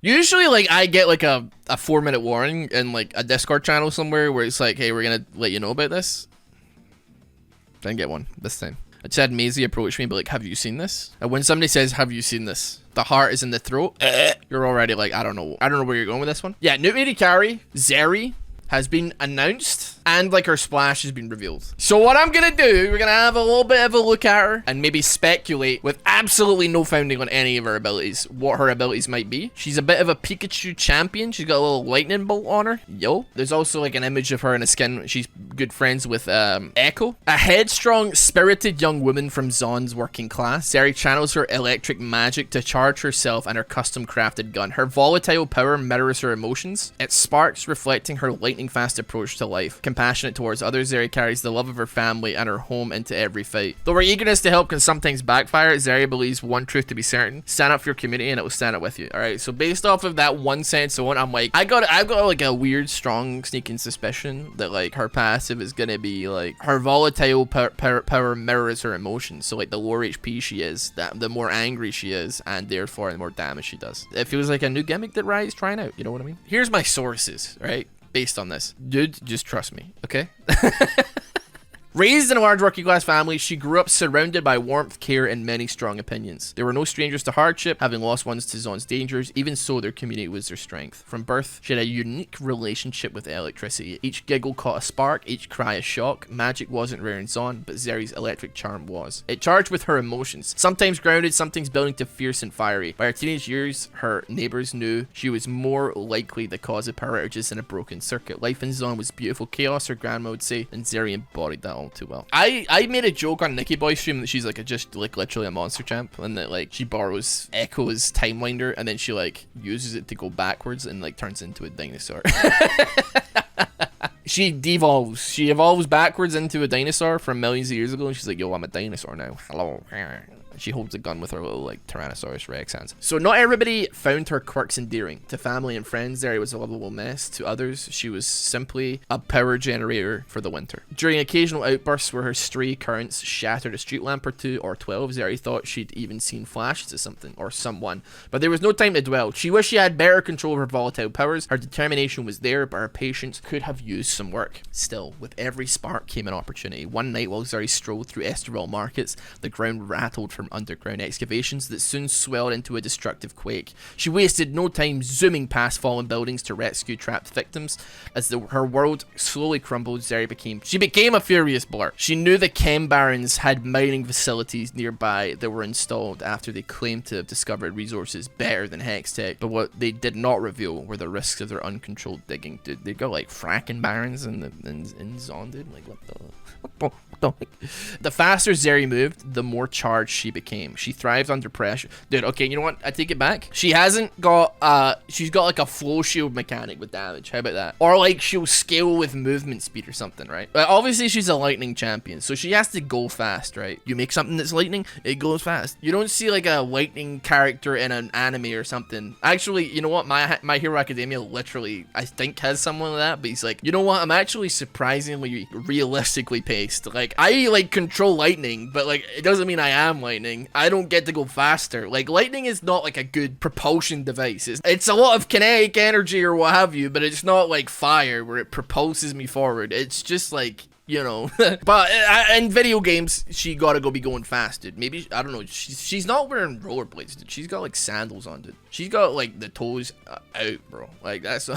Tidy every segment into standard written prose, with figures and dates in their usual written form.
Usually, like, I get like a 4-minute warning in like a Discord channel somewhere where it's like, hey, we're gonna let you know about this. Didn't get one this time. I just had Maisie approach me, but like, have you seen this? And when somebody says, have you seen this? The heart is in the throat. You're already like, I don't know where you're going with this one. Yeah, new AD carry, Zeri, has been announced, and like her splash has been revealed. So what I'm gonna do, we're gonna have a little bit of a look at her and maybe speculate with absolutely no founding on any of her abilities, what her abilities might be. She's a bit of a Pikachu champion. She's got a little lightning bolt on her. Yo. There's also like an image of her in a skin. She's good friends with Echo. A headstrong, spirited young woman from Zon's working class. Zeri channels her electric magic to charge herself and her custom crafted gun. Her volatile power mirrors her emotions. It sparks, reflecting her lightning fast approach to life. Compassionate towards others, Zeri carries the love of her family and her home into every fight. Though her eagerness to help can sometimes backfire, Zeri believes one truth to be certain: stand up for your community and it will stand up with you. Alright, so based off of that one sentence alone, I'm like, I've got like a weird, strong, sneaking suspicion that like her passive is gonna be like her volatile power mirrors her emotions. So like the lower HP she is, the more angry she is, and therefore the more damage she does. It feels like a new gimmick that Riot's trying out, you know what I mean? Here's my sources, right? Based on this. Dude, just trust me, okay? Raised in a large working class family, she grew up surrounded by warmth, care, and many strong opinions. They were no strangers to hardship, having lost ones to Zon's dangers. Even so, their community was their strength. From birth, she had a unique relationship with electricity. Each giggle caught a spark, each cry a shock. Magic wasn't rare in Zon, but Zeri's electric charm was. It charged with her emotions, sometimes grounded, sometimes building to fierce and fiery. By her teenage years, her neighbors knew she was more likely the cause of power outages in a broken circuit. Life in Zon was beautiful chaos, her grandma would say, and Zeri embodied that all too well. I made a joke on Nikki Boy stream that she's like just like literally a monster champ, and that like she borrows Echo's timewinder and then she like uses it to go backwards and like turns into a dinosaur. She devolves. She evolves backwards into a dinosaur from millions of years ago, and she's like, yo, I'm a dinosaur now. Hello. She holds a gun with her little like Tyrannosaurus Rex hands. So not everybody found her quirks endearing. To family and friends, Zeri was a lovable mess. To others, she was simply a power generator for the winter. During occasional outbursts where her stray currents shattered a street lamp or two or 12, Zeri thought she'd even seen flashes of something or someone. But there was no time to dwell. She wished she had better control of her volatile powers. Her determination was there, but her patience could have used some work. Still, with every spark came an opportunity. One night while Zeri strolled through Esterville markets, the ground rattled from underground excavations that soon swelled into a destructive quake. She wasted no time zooming past fallen buildings to rescue trapped victims. As her world slowly crumbled, Zeri became a furious blur. She knew the Chem Barons had mining facilities nearby that were installed after they claimed to have discovered resources better than Hextech, but what they did not reveal were the risks of their uncontrolled digging. Dude, they got like fracking Barons in Zon, dude. Like what the The faster Zeri moved, the more charged she became. She thrived under pressure. Dude, okay, you know what? I take it back. She hasn't got, she's got like a flow shield mechanic with damage. How about that? Or like she'll scale with movement speed or something, right? But obviously she's a lightning champion, so she has to go fast, right? You make something that's lightning, it goes fast. You don't see like a lightning character in an anime or something. Actually, you know what? My Hero Academia literally, I think, has someone like that, but he's like, you know what? I'm actually surprisingly realistically paced. Like, I like control lightning, but like it doesn't mean I am lightning. I don't get to go faster. Like, lightning is not like a good propulsion device. It's a lot of kinetic energy or what have you, but it's not like fire where it propulses me forward. It's just like, you know. But in video games, she gotta be going fast, dude. Maybe, I don't know, she's not wearing rollerblades, dude. She's got like sandals on, dude. She's got like the toes out, bro. Like, that's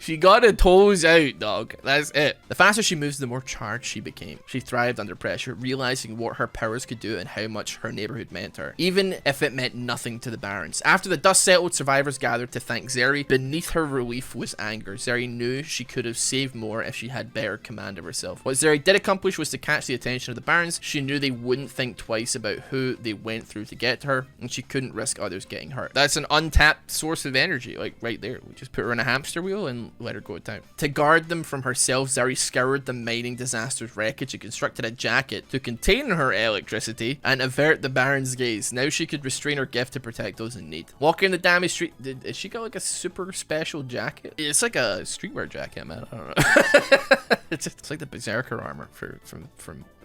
she got her toes out, dog. That's it. The faster she moves, the more charged she became. She thrived under pressure, realizing what her powers could do and how much her neighborhood meant to her, even if it meant nothing to the Barons. After the dust settled, survivors gathered to thank Zeri. Beneath her relief was anger. Zeri knew she could have saved more if she had better command of herself. What Zeri did accomplish was to catch the attention of the Barons. She knew they wouldn't think twice about who they went through to get to her, and she couldn't risk others getting hurt. That's an untapped source of energy, like right there. We just put her in a hamster wheel and let her go down. To guard them from herself, Zeri scoured the mining disaster's wreckage and constructed a jacket to contain her electricity and avert the Baron's gaze. Now she could restrain her gift to protect those in need. Walking the damaged street, has she got like a super special jacket? It's like a streetwear jacket, man. I don't know. it's like the Berserker armor from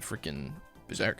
freaking Berserk.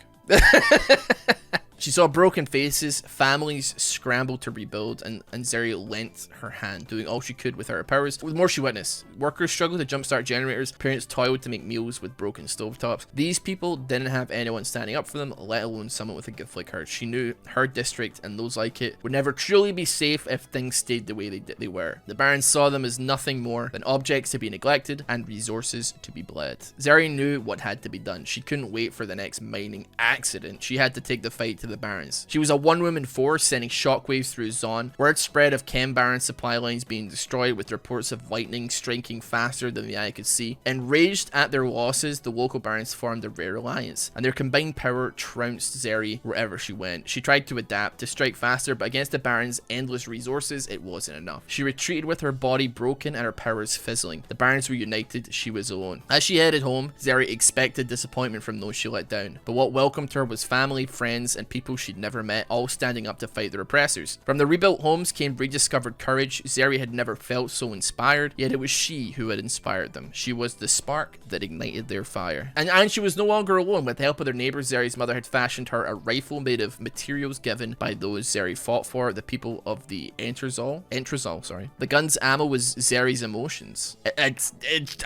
She saw broken faces, families scrambled to rebuild, and Zeri lent her hand, doing all she could with her powers. With more she witnessed. Workers struggled to jumpstart generators, parents toiled to make meals with broken stovetops. These people didn't have anyone standing up for them, let alone someone with a gift like her. She knew her district and those like it would never truly be safe if things stayed the way they were. The Barons saw them as nothing more than objects to be neglected and resources to be bled. Zeri knew what had to be done. She couldn't wait for the next mining accident. She had to take the fight to the Barons. She was a one-woman force, sending shockwaves through Zon. Word spread of Chem Baron supply lines being destroyed, with reports of lightning striking faster than the eye could see. Enraged at their losses, the local Barons formed a rare alliance, and their combined power trounced Zeri wherever she went. She tried to adapt, to strike faster, but against the Barons' endless resources, it wasn't enough. She retreated with her body broken and her powers fizzling. The Barons were united, she was alone. As she headed home, Zeri expected disappointment from those she let down, but what welcomed her was family, friends, and people she'd never met, all standing up to fight their oppressors. From the rebuilt homes came rediscovered courage. Zeri had never felt so inspired, yet it was she who had inspired them. She was the spark that ignited their fire. And she was no longer alone. With the help of their neighbors, Zeri's mother had fashioned her a rifle made of materials given by those Zeri fought for, the people of the Entrazol, sorry. The gun's ammo was Zeri's emotions.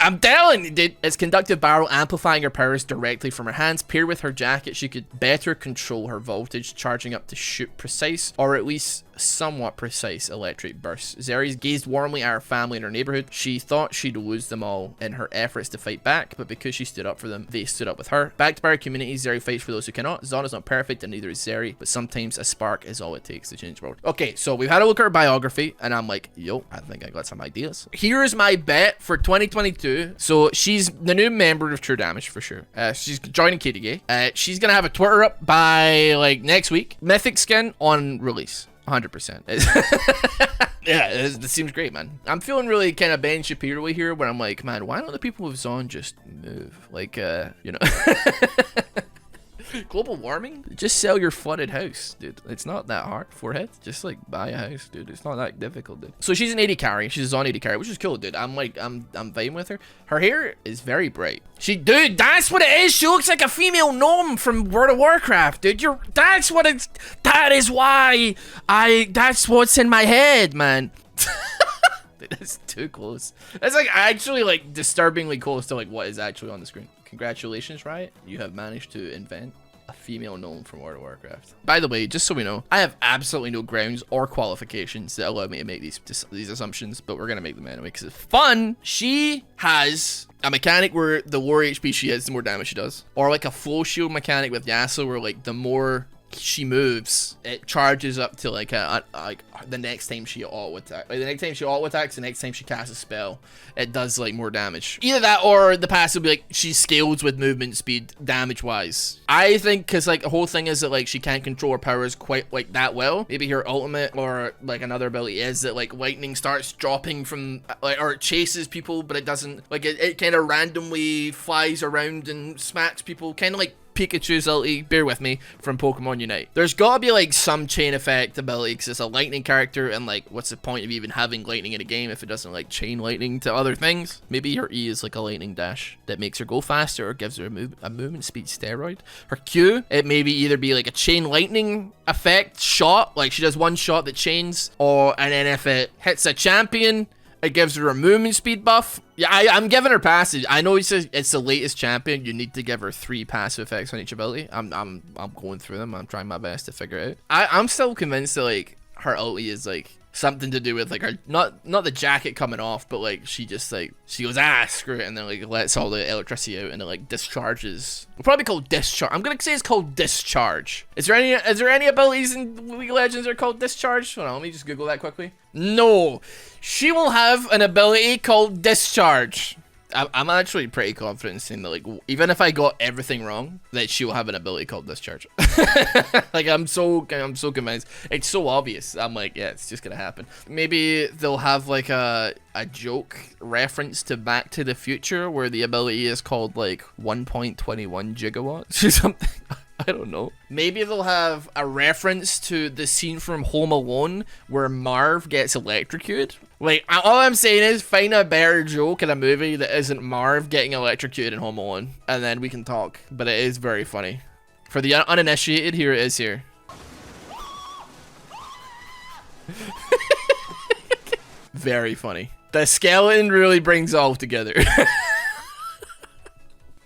I'm telling you, dude. Its conductive barrel amplifying her powers directly from her hands. Paired with her jacket, she could better control her voltage, charging up to shoot precise, or at least somewhat precise, electric bursts. Zeri gazed warmly at her family and her neighborhood. She thought she'd lose them all in her efforts to fight back, but because she stood up for them, they stood up with her. Backed by her community, Zeri fights for those who cannot. Zon is not perfect, and neither is Zeri, but sometimes a spark is all it takes to change the world. Okay, so we've had a look at her biography, and I'm like, yo, I think I got some ideas. Here's my bet for 2022. So she's the new member of True Damage for sure. She's joining KDA. She's gonna have a Twitter up by like next week. Mythic skin on release. 100%. Yeah, it seems great, man. I'm feeling really kind of Ben Shapiro here, where I'm like, man, why don't the people of Zon just move? Like, you know. Global warming? Just sell your flooded house, dude. It's not that hard. Forehead? Just like buy a house, dude. It's not that difficult, dude. So she's an 80 carry. She's a Zon 80 carry, which is cool, dude. I'm vibing with her. Her hair is very bright. Dude, that's what it is. She looks like a female gnome from World of Warcraft, dude. That's why that's what's in my head, man. Dude, that's too close. That's like actually like disturbingly close to like what is actually on the screen. Congratulations, Riot. You have managed to invent a female gnome from World of Warcraft. By the way, just so we know, I have absolutely no grounds or qualifications that allow me to make these assumptions, but we're gonna make them anyway because it's fun. She has a mechanic where the lower HP she is, the more damage she does, or like a flow shield mechanic with Yasuo, where like the more she moves, it charges up to like the next time she auto attack. Like the next time she auto attacks, the next time she casts a spell, it does like more damage. Either that or the passive will be like she scales with movement speed damage wise. I think because like the whole thing is that like she can't control her powers quite like that well. Maybe her ultimate or like another ability is that like lightning starts dropping from like, or it chases people, but it doesn't like it kind of randomly flies around and smacks people, kind of like Pikachu's ability, bear with me, from Pokemon Unite. There's gotta be like some chain effect ability because it's a lightning character, and like what's the point of even having lightning in a game if it doesn't like chain lightning to other things? Maybe her E is like a lightning dash that makes her go faster or gives her a movement speed steroid. Her Q, it maybe either be like a chain lightning effect shot, like she does one shot that chains, and then if it hits a champion, it gives her a movement speed buff. Yeah, I'm giving her passive. I know it's the latest champion. You need to give her 3 passive effects on each ability. I'm going through them. I'm trying my best to figure it out. I'm still convinced that like her ulti is like something to do with like her not the jacket coming off, but like she just like she goes screw it, and then like lets all the electricity out and it like discharges. It'll probably called discharge. I'm gonna say it's called discharge. Is there any abilities in League of Legends that are called discharge? Hold on, let me just Google that quickly. No, she will have an ability called discharge. I'm actually pretty confident in saying that, like, even if I got everything wrong, that she will have an ability called discharge. Like, I'm so convinced. It's so obvious. I'm like, yeah, it's just gonna happen. Maybe they'll have like a joke reference to Back to the Future where the ability is called like 1.21 gigawatts or something. I don't know. Maybe they'll have a reference to the scene from Home Alone where Marv gets electrocuted. Like, all I'm saying is find a better joke in a movie that isn't Marv getting electrocuted in Home Alone, and then we can talk. But it is very funny. For the uninitiated, here it is here. Very funny. The skeleton really brings it all together.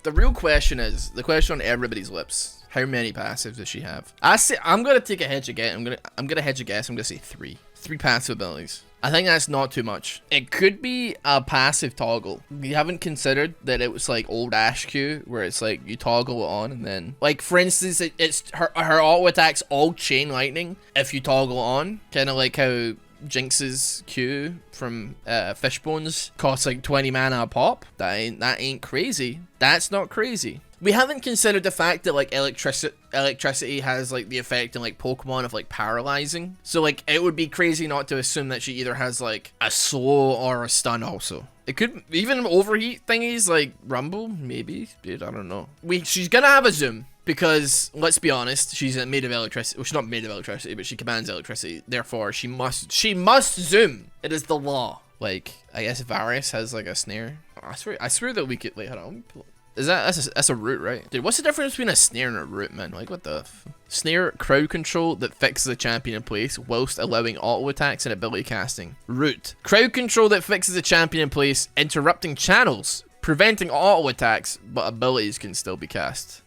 The real question is, the question on everybody's lips, how many passives does she have? I'm gonna take a hedge again. I'm gonna hedge a guess. I'm gonna say 3. 3 passive abilities. I think that's not too much. It could be a passive toggle. We haven't considered that it was like old Ash Q, where it's like you toggle it on and then, like for instance, it's her auto attacks all chain lightning if you toggle on, kind of like how Jinx's Q from Fishbones costs like 20 mana a pop. That ain't crazy. That's not crazy. We haven't considered the fact that like electricity has like the effect in like Pokemon of like paralyzing. So like it would be crazy not to assume that she either has like a slow or a stun also. It could even overheat thingies like Rumble, maybe. Dude, I don't know. She's gonna have a zoom. Because, let's be honest, she's made of electricity. Well, she's not made of electricity, but she commands electricity. Therefore, she must zoom. It is the law. Like, I guess Varus has, like, a snare. Oh, I swear that we could, like, hold on. That's a root, right? Dude, what's the difference between a snare and a root, man? Like, what the snare, crowd control that fixes the champion in place whilst allowing auto attacks and ability casting. Root. Crowd control that fixes the champion in place, interrupting channels, preventing auto attacks, but abilities can still be cast.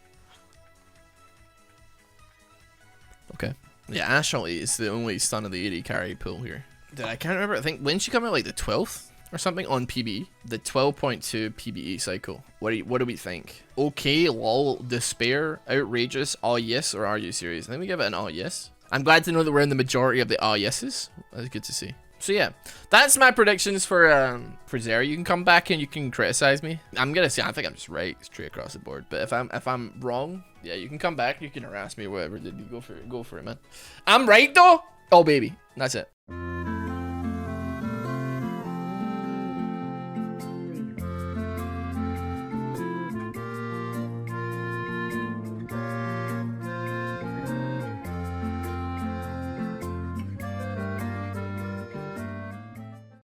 Okay. Yeah, Ashley is the only son of the 80 carry pool here. I can't remember. I think when she come out like the 12th or something on PB, the 12.2 PBE cycle. What do we think? Okay, lol, despair, outrageous, all yes, or are you serious? Let me give it an all yes. I'm glad to know that we're in the majority of the all yeses. That's good to see. So yeah, that's my predictions for Zeri. You can come back and you can criticize me. I'm gonna say I think I'm just right straight across the board. But if I'm wrong, yeah, you can come back. You can harass me or whatever. Go for it, man. I'm right though. Oh baby, that's it.